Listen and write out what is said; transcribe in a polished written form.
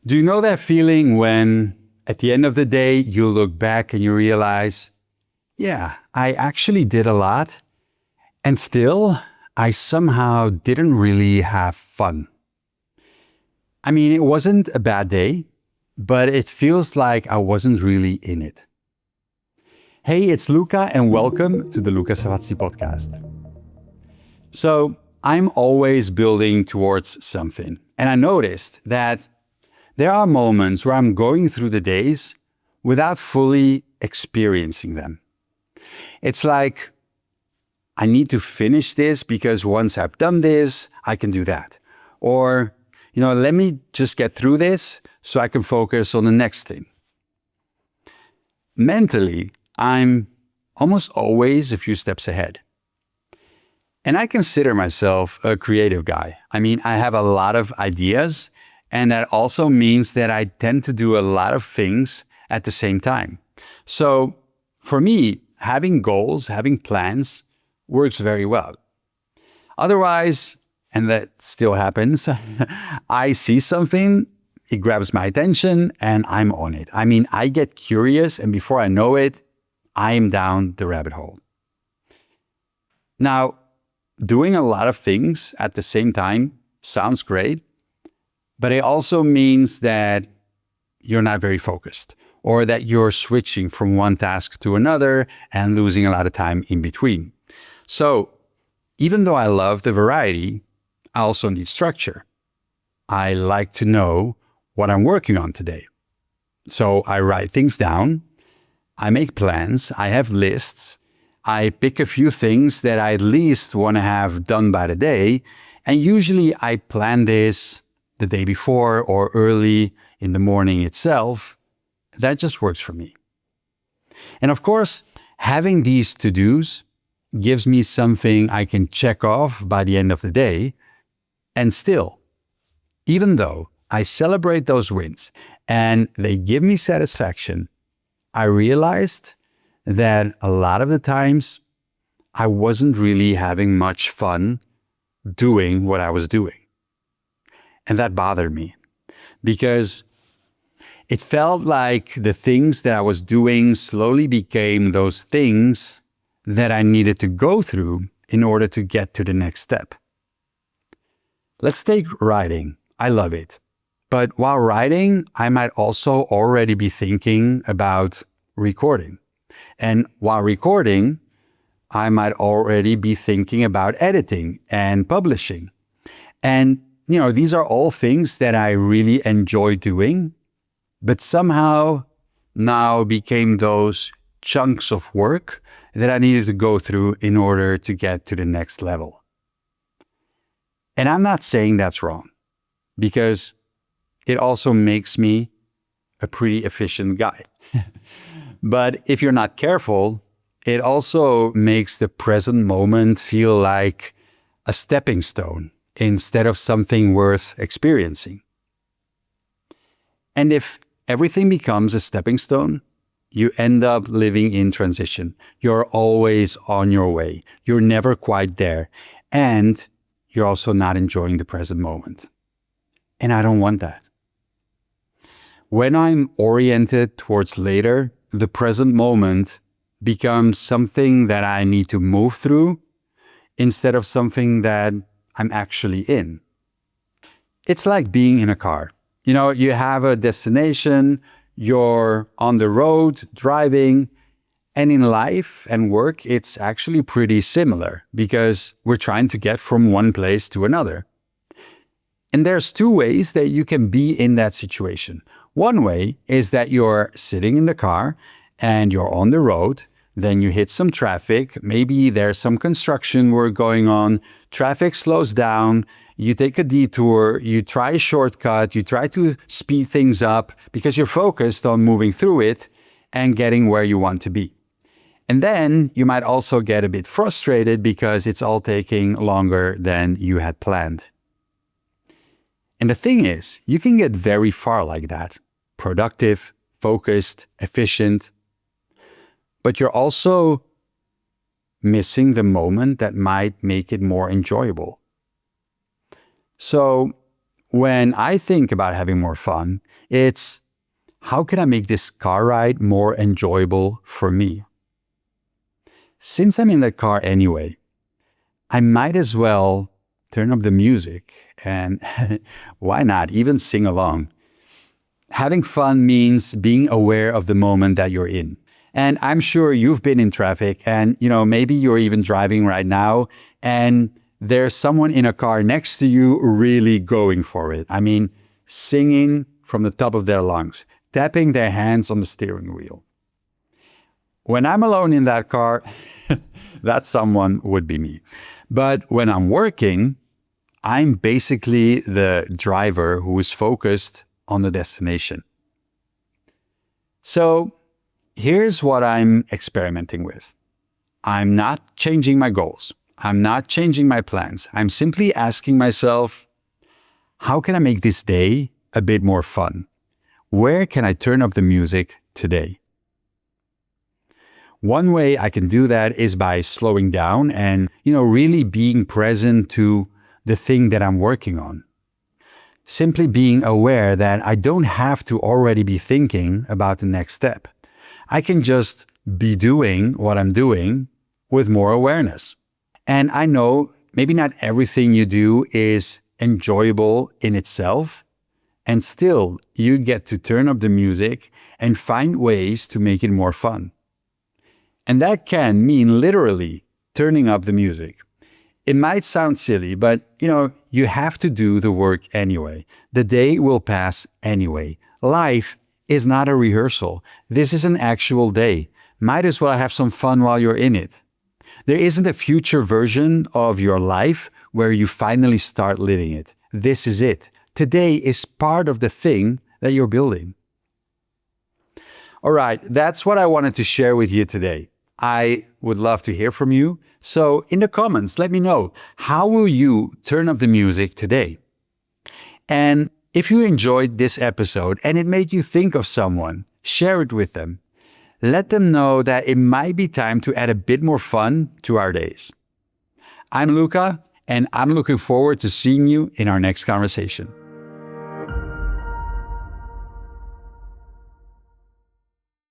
Do you know that feeling when at the end of the day you look back and you realize, yeah, I actually did a lot and still I somehow didn't really have fun? I mean, it wasn't a bad day, but it feels like I wasn't really in it. Hey, it's Luca and welcome to the Luca Savazzi podcast. So I'm always building towards something, and I noticed that there are moments where I'm going through the days without fully experiencing them. It's like I need to finish this because once I've done this, I can do that. Or, let me just get through this so I can focus on the next thing. Mentally, I'm almost always a few steps ahead. And I consider myself a creative guy. I mean, I have a lot of ideas, and that also means that I tend to do a lot of things at the same time. So for me, having goals, having plans works very well. Otherwise, and that still happens, I see something, it grabs my attention, and I'm on it. I mean, I get curious, and before I know it, I'm down the rabbit hole. Now, doing a lot of things at the same time sounds great, but it also means that you're not very focused or that you're switching from one task to another and losing a lot of time in between. So even though I love the variety, I also need structure. I like to know what I'm working on today. So I write things down, I make plans, I have lists, I pick a few things that I at least want to have done by the day, and usually I plan this the day before or early in the morning itself. That just works for me. And of course, having these to-dos gives me something I can check off by the end of the day. And still, even though I celebrate those wins and they give me satisfaction, I realized that a lot of the times I wasn't really having much fun doing what I was doing. And that bothered me because it felt like the things that I was doing slowly became those things that I needed to go through in order to get to the next step. Let's take writing. I love it. But while writing, I might also already be thinking about recording. And while recording, I might already be thinking about editing and publishing. And these are all things that I really enjoy doing, but somehow now became those chunks of work that I needed to go through in order to get to the next level. And I'm not saying that's wrong, because it also makes me a pretty efficient guy. But if you're not careful, it also makes the present moment feel like a stepping stone instead of something worth experiencing. And if everything becomes a stepping stone, you end up living in transition. You're always on your way. You're never quite there. And you're also not enjoying the present moment. And I don't want that. When I'm oriented towards later, the present moment becomes something that I need to move through instead of something that I'm actually in. It's like being in a car. You have a destination, you're on the road driving, and in life and work, it's actually pretty similar because we're trying to get from one place to another. And there's two ways that you can be in that situation. One way is that you're sitting in the car and you're on the road. Then you hit some traffic. Maybe there's some construction work going on. Traffic slows down. You take a detour. You try a shortcut. You try to speed things up because you're focused on moving through it and getting where you want to be. And then you might also get a bit frustrated because it's all taking longer than you had planned. And the thing is, you can get very far like that. Productive, focused, efficient. But you're also missing the moment that might make it more enjoyable. So When I think about having more fun, it's how can I make this car ride more enjoyable for me? Since I'm in the car anyway, I might as well turn up the music and why not even sing along? Having fun means being aware of the moment that you're in. And I'm sure you've been in traffic and, maybe you're even driving right now and there's someone in a car next to you really going for it. I mean, singing from the top of their lungs, tapping their hands on the steering wheel. When I'm alone in that car, that someone would be me. But when I'm working, I'm basically the driver who is focused on the destination. So here's what I'm experimenting with. I'm not changing my goals. I'm not changing my plans. I'm simply asking myself, how can I make this day a bit more fun? Where can I turn up the music today? One way I can do that is by slowing down and, really being present to the thing that I'm working on. Simply being aware that I don't have to already be thinking about the next step. I can just be doing what I'm doing with more awareness. And I know maybe not everything you do is enjoyable in itself, and still you get to turn up the music and find ways to make it more fun. And that can mean literally turning up the music. It might sound silly, but you have to do the work anyway. The day will pass anyway. Life is not a rehearsal. This is an actual day. Might as well have some fun while you're in it. There isn't a future version of your life where you finally start living it. This is it. Today is part of the thing that you're building. All right, that's what I wanted to share with you today. I would love to hear from you. So in the comments, let me know, how will you turn up the music today? And if you enjoyed this episode and it made you think of someone, share it with them. Let them know that it might be time to add a bit more fun to our days. I'm Luca, and I'm looking forward to seeing you in our next conversation.